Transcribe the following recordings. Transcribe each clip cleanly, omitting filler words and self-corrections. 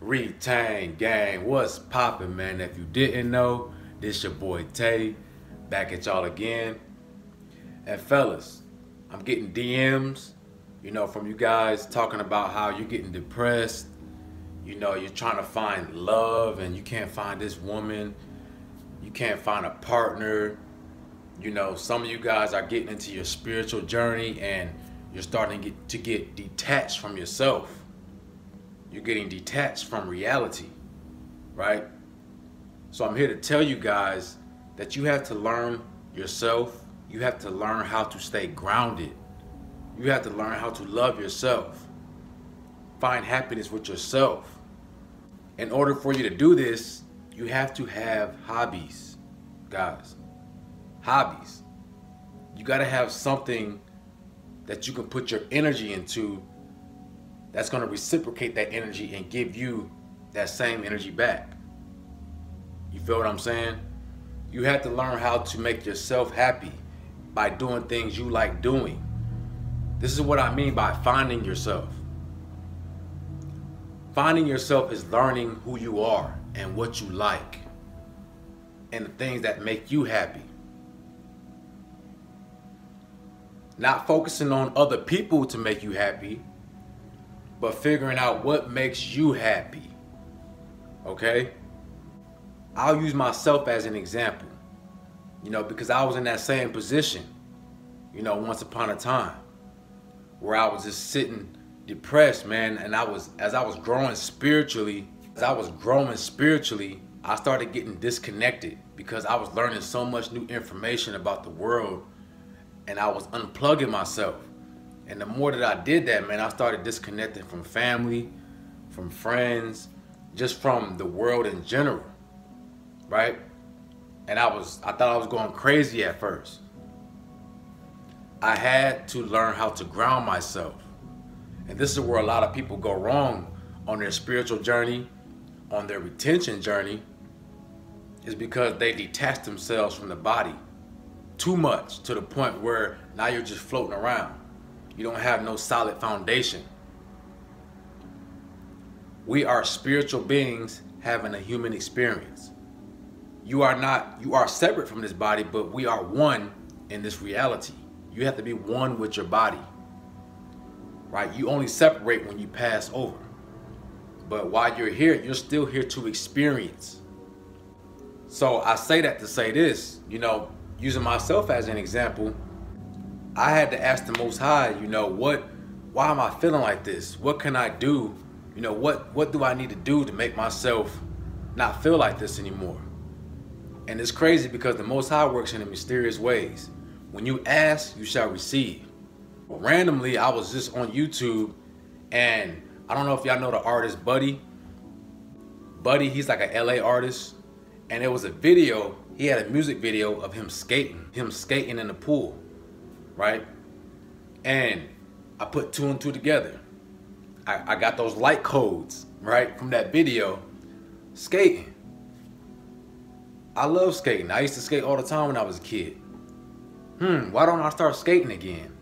Retain gang, what's poppin', man? If you didn't know, this your boy Tay, back at y'all again. And fellas, I'm getting DMs, from you guys talking about how you're getting depressed. You're trying to find love and you can't find this woman. You can't find a partner. Some of you guys are getting into your spiritual journey and you're starting to get detached from yourself. You're getting detached from reality, right? So I'm here to tell you guys that you have to learn yourself. You have to learn how to stay grounded. You have to learn how to love yourself. Find happiness with yourself. In order for you to do this, you have to have hobbies, guys. Hobbies. You gotta have something that you can put your energy into that's going to reciprocate that energy and give you that same energy back. You feel what I'm saying? You have to learn how to make yourself happy by doing things you like doing. This is what I mean by finding yourself. Finding yourself is learning who you are and what you like and the things that make you happy. Not focusing on other people to make you happy, but figuring out what makes you happy, okay? I'll use myself as an example, because I was in that same position, once upon a time, where I was just sitting depressed, man, and as I was growing spiritually, I started getting disconnected because I was learning so much new information about the world, and I was unplugging myself. And the more that I did that, man, I started disconnecting from family, from friends, just from the world in general, right? And I thought I was going crazy at first. I had to learn how to ground myself. And this is where a lot of people go wrong on their spiritual journey, on their retention journey, is because they detach themselves from the body too much to the point where now you're just floating around. You don't have no solid foundation. We are spiritual beings having a human experience. You are separate from this body, but we are one in this reality. You have to be one with your body, right? You only separate when you pass over. But while you're here, you're still here to experience. So I say that to say this, using myself as an example, I had to ask the Most High, why am I feeling like this? What can I do? What do I need to do to make myself not feel like this anymore? And it's crazy because the Most High works in mysterious ways. When you ask, you shall receive. Randomly, I was just on YouTube, and I don't know if y'all know the artist Buddy. Buddy, he's like an LA artist, and there was a video, he had a music video of him skating in the pool. Right? And I put two and two together. I got those light codes, right, from that video. Skating. I love skating. I used to skate all the time when I was a kid. Why don't I start skating again?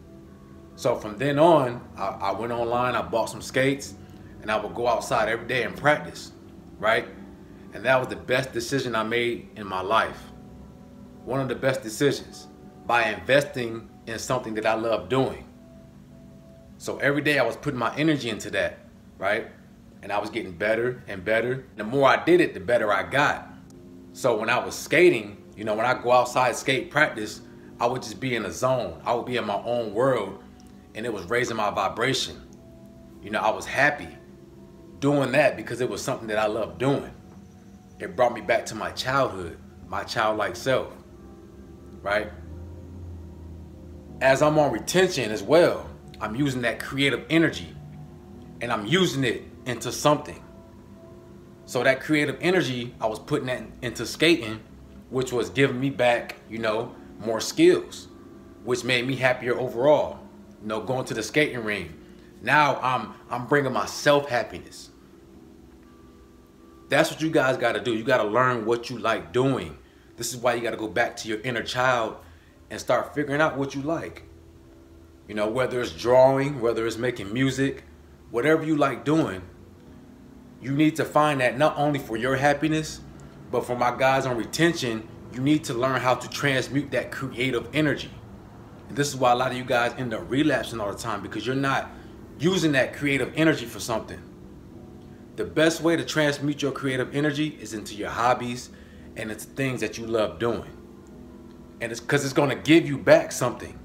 So from then on, I went online, I bought some skates, and I would go outside every day and practice, right? And that was the best decision I made in my life. One of the best decisions, by investing in something that I love doing. So every day I was putting my energy into that, right? And I was getting better and better. The more I did it, the better I got. So when I was skating, when I go outside skate practice, I would just be in a zone. I would be in my own world, and it was raising my vibration. I was happy doing that because it was something that I loved doing. It brought me back to my childhood, my childlike self, right? As I'm on retention as well, I'm using that creative energy and I'm using it into something. So that creative energy, I was putting that into skating, which was giving me back, more skills, which made me happier overall. Going to the skating ring. Now I'm bringing myself happiness. That's what you guys got to do. You got to learn what you like doing. This is why you got to go back to your inner child and start figuring out what you like. You know, whether it's drawing, whether it's making music, whatever you like doing, you need to find that not only for your happiness, but for my guys on retention, you need to learn how to transmute that creative energy. And this is why a lot of you guys end up relapsing all the time, because you're not using that creative energy for something. The best way to transmute your creative energy is into your hobbies and it's things that you love doing. And it's because it's going to give you back something.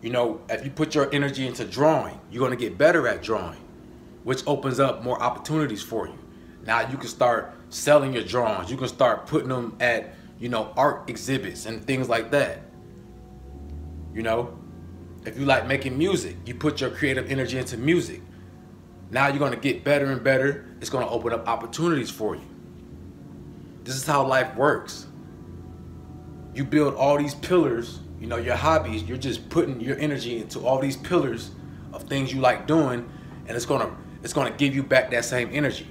You know, if you put your energy into drawing, you're going to get better at drawing, which opens up more opportunities for you. Now you can start selling your drawings. You can start putting them at, you know, art exhibits and things like that. You know, if you like making music, you put your creative energy into music. Now you're going to get better and better. It's going to open up opportunities for you. This is how life works. You build all these pillars, you know, your hobbies, you're just putting your energy into all these pillars of things you like doing, and it's going to give you back that same energy.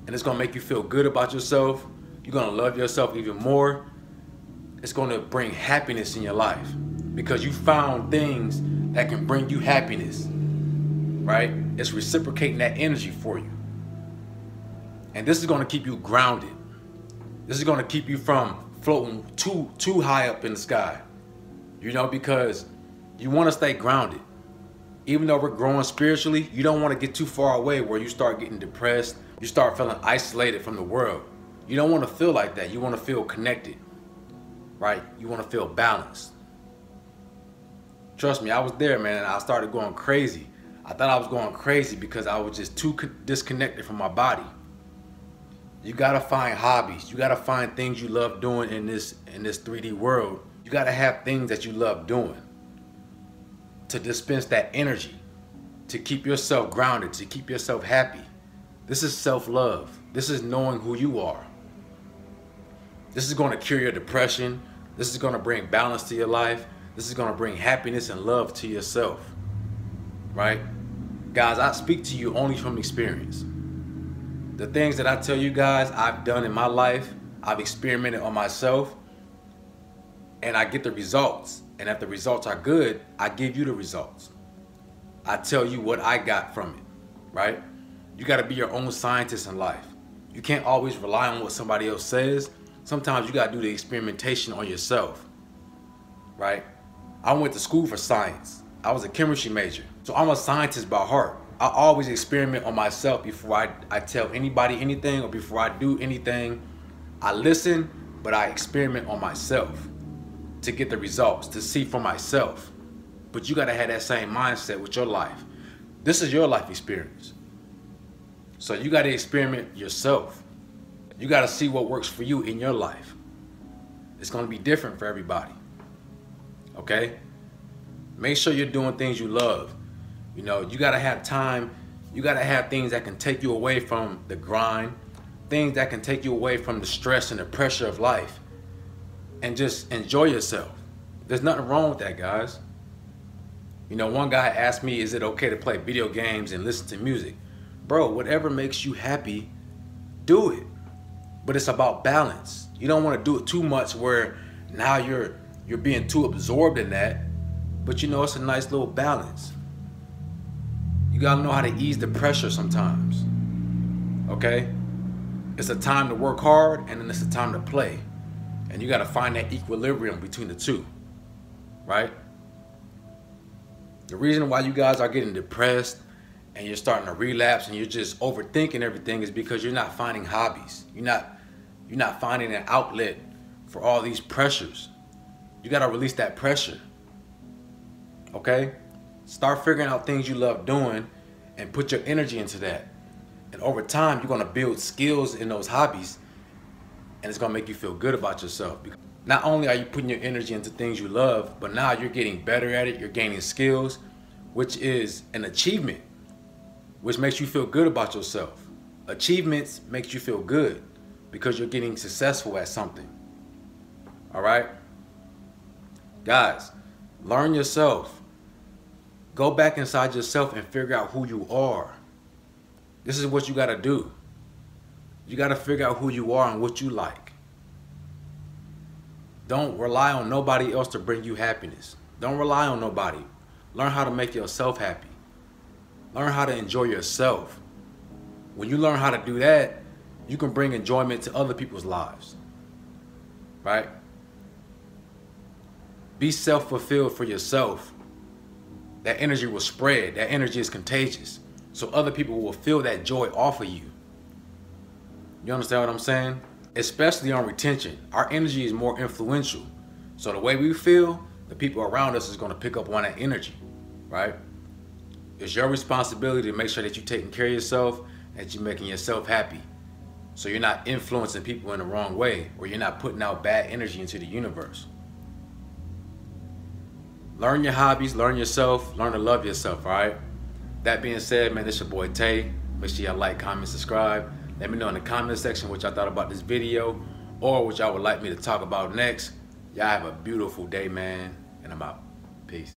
And it's going to make you feel good about yourself. You're going to love yourself even more. It's going to bring happiness in your life because you found things that can bring you happiness, right? It's reciprocating that energy for you. And this is going to keep you grounded. This is going to keep you from floating too high up in the sky, you know, because you want to stay grounded. Even though we're growing spiritually, you don't want to get too far away where you start getting depressed. You start feeling isolated from the world. You don't want to feel like that. You want to feel connected, right? You want to feel balanced. Trust me, I was there, man, and I started going crazy. I thought I was going crazy because I was just too disconnected from my body. You gotta find hobbies. You gotta find things you love doing in this 3D world. You gotta have things that you love doing to dispense that energy, to keep yourself grounded, to keep yourself happy. This is self-love. This is knowing who you are. This is gonna cure your depression. This is gonna bring balance to your life. This is gonna bring happiness and love to yourself, right? Guys, I speak to you only from experience. The things that I tell you guys I've done in my life, I've experimented on myself, and I get the results. And if the results are good, I give you the results. I tell you what I got from it, right? You got to be your own scientist in life. You can't always rely on what somebody else says. Sometimes you got to do the experimentation on yourself, right? I went to school for science. I was a chemistry major. So I'm a scientist by heart. I always experiment on myself before I tell anybody anything or before I do anything. I listen, but I experiment on myself to get the results, to see for myself. But you gotta have that same mindset with your life. This is your life experience. So you gotta experiment yourself. You gotta see what works for you in your life. It's gonna be different for everybody, okay? Make sure you're doing things you love. You know, you gotta have time. You gotta have things that can take you away from the grind, things that can take you away from the stress and the pressure of life, and just enjoy yourself. There's nothing wrong with that, guys. You know, one guy asked me, is it okay to play video games and listen to music? Bro, whatever makes you happy, do it. But it's about balance. You don't want to do it too much where now you're being too absorbed in that. But you know, it's a nice little balance. You gotta know how to ease the pressure sometimes, okay? It's a time to work hard and then it's a time to play. And you gotta find that equilibrium between the two, right? The reason why you guys are getting depressed and you're starting to relapse and you're just overthinking everything is because you're not finding hobbies. You're not finding an outlet for all these pressures. You gotta release that pressure, okay? Start figuring out things you love doing and put your energy into that. And over time, you're gonna build skills in those hobbies and it's gonna make you feel good about yourself. Not only are you putting your energy into things you love, but now you're getting better at it, you're gaining skills, which is an achievement, which makes you feel good about yourself. Achievements makes you feel good because you're getting successful at something, all right? Guys, learn yourself. Go back inside yourself and figure out who you are. This is what you gotta do. You got to figure out who you are and what you like. Don't rely on nobody else to bring you happiness. Don't rely on nobody. Learn how to make yourself happy. Learn how to enjoy yourself. When you learn how to do that, you can bring enjoyment to other people's lives. Right? Be self-fulfilled for yourself. That energy will spread. That energy is contagious. So other people will feel that joy off of you. You understand what I'm saying? Especially on retention. Our energy is more influential. So the way we feel, the people around us is going to pick up on that energy, right? It's your responsibility to make sure that you're taking care of yourself, that you're making yourself happy. So you're not influencing people in the wrong way, or you're not putting out bad energy into the universe. Learn your hobbies, learn yourself, learn to love yourself, all right? That being said, man, this your boy Tay. Make sure y'all like, comment, subscribe. Let me know in the comment section what y'all thought about this video or what y'all would like me to talk about next. Y'all have a beautiful day, man, and I'm out. Peace.